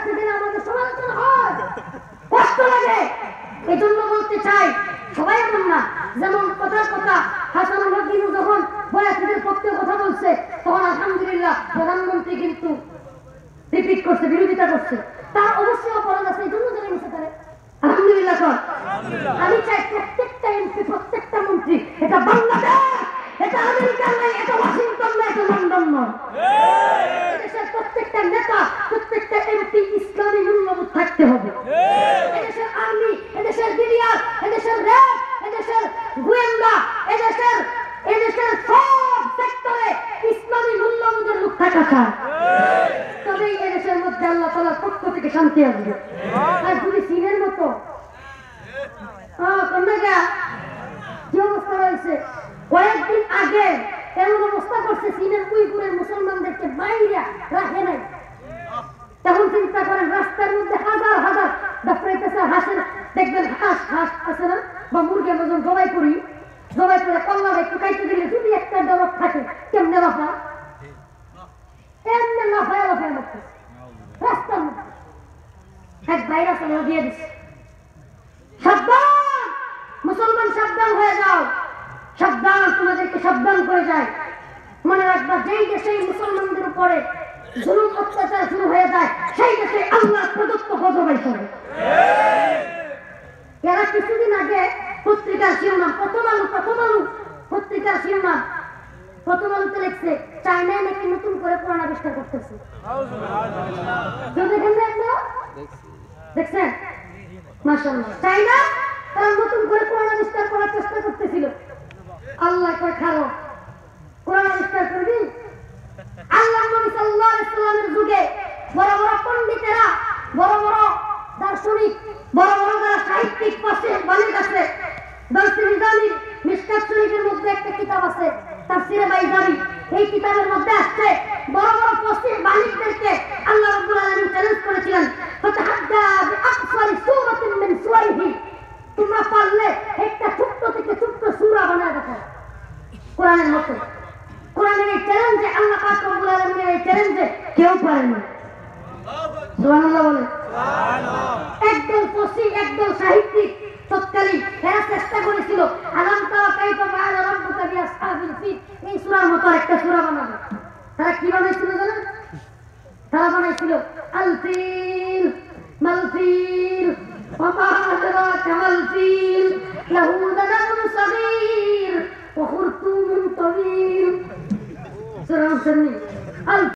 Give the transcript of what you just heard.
কাছে গেলে আমাদের সমালোচনা হয়, কষ্ট লাগে। এজন্য বলতে চাই, সবাই এমন না। যেমন কথার কথা হাসানুল হক বিনু যখন বয়াসীদের পক্ষে কথা বলছে, তখন আলহামদুলিল্লাহ প্রধানমন্ত্রী কিন্তু রিপিট করছে, বিরোধিতা করছে। তার অবশ্যই অপরাধ আছে, এই জন্য যারা নিতে পারে আলহামদুলিল্লাহ কর। আমি চাই প্রত্যেকটা এমপি, প্রত্যেকটা মন্ত্রী, এটা বাংলাদেশ, এটা আমেরিকা নয়, এটা ওয়াশিংটন নয়, এটা লন্ডন নয়। এদেশের প্রত্যেকটা নেতা, প্রত্যেকটা এমপি ইসলামী মূল্যবোধ থাকতে হবে। এদেশের আর্মি, এদেশের বিডিআর, এদেশের র্যাব, এদেশের গোয়েন্দা, এদেশের সব সেক্টরে ইসলামী মূল্যবোধের লোক থাকা চায়। তবেই এদেশের মধ্যে আল্লাহ তাআলার পক্ষ থেকে শান্তি আসবে। আর যদি চীনের মতো কি অবস্থা রয়েছে, কয়েকদিন আগে এমন অবস্থা করছে, চীনের উইগুরের মুসলমানদেরকে বাইরে রাখে নাই। তখন চিন্তা করেন, রাস্তার মধ্যে হাজার হাজার দাফরাইতেছে হাঁসের, দেখবেন হাঁস আছে না, বা মুরগি আমরা যখন জবাই করে কল্লা একটু খাইতে দিলে যদি একটা ডলক থাকে, কেমনে লাফা, এমনি লাফায় মরতেছে রাস্তার মধ্যে। এক ভাইরাস দিয়ে দিচ্ছে, সাবধান মুসলমান, সাবধান হয়ে যাও, সাবধান, তোমাদেরকে সাবধান করে যায়। মনে রাখবা, যেই দেশে মুসলমানদের উপরে জুলুম অত্যাচার শুরু হয়ে যায়, সেই দেশে আল্লাহ প্রদত্ত গজব এসে পড়ে। এরা কিছুদিন আগে পত্রিকার শিরোনাম, প্রথম আলু পত্রিকার শিরোনাম, প্রথম আলুতে লিখছে, চায়নায় নাকি নতুন করে কোরআন আবিষ্কার করতেছে। দেখছেন? মাশাআল্লাহ, চায়না তারা নতুন করে কোরআন আবিষ্কার করার চেষ্টা করতেছিল। আল্লাহ কয়, খারো, কোরআন আবিষ্কার করবি? আল্লাহ নবী সাল্লাল্লাহু আলাইহি ওয়াসাল্লামের যুগে বড় বড় পণ্ডিতেরা, বড় বড় দার্শনিক, বড় বড় যারা সাহিত্যিক পাশে বালিক আছে, দার্শনিক মিশকাত শরীফের মধ্যে একটা কিতাব আছে তাফসীরে বাইজাবি। এই কিতাবের মধ্যে আসছে, বড় বড় ফাসিহ বালিকদেরকে আল্লাহ রাব্বুল আলামিন চ্যালেঞ্জ করেছিলেন, ফাতাহাদ্দা বিআকসারি সূরাতিন মিন সুওয়ারিহি, তোমরা পারলে একটা ছোট্ট থেকে ছোট্ট সূরা বানায় দেখাও কোরআনের মতো। কোরআনের এই চ্যালেঞ্জে আল্লাহ পাক রব্বুল আলামিনের এই চ্যালেঞ্জে কেউ পারেনি। সুবহানাল্লাহ বলে। একদল ফাসিহ, একদল সাহিত্যিক তৎকালীন এরা চেষ্টা করেছিল, আলাম তারা কাইফা ফাআলা রাব্বুকা বিআসহাবিল ফিল, এই সূরার মতো একটা সূরা বানাবে। তারা কি বানাইছিল জানেন? তারা বানাইছিল আল ফিল মাল ফিল ওয়া মা আদরাকা মাল ফিল লাহু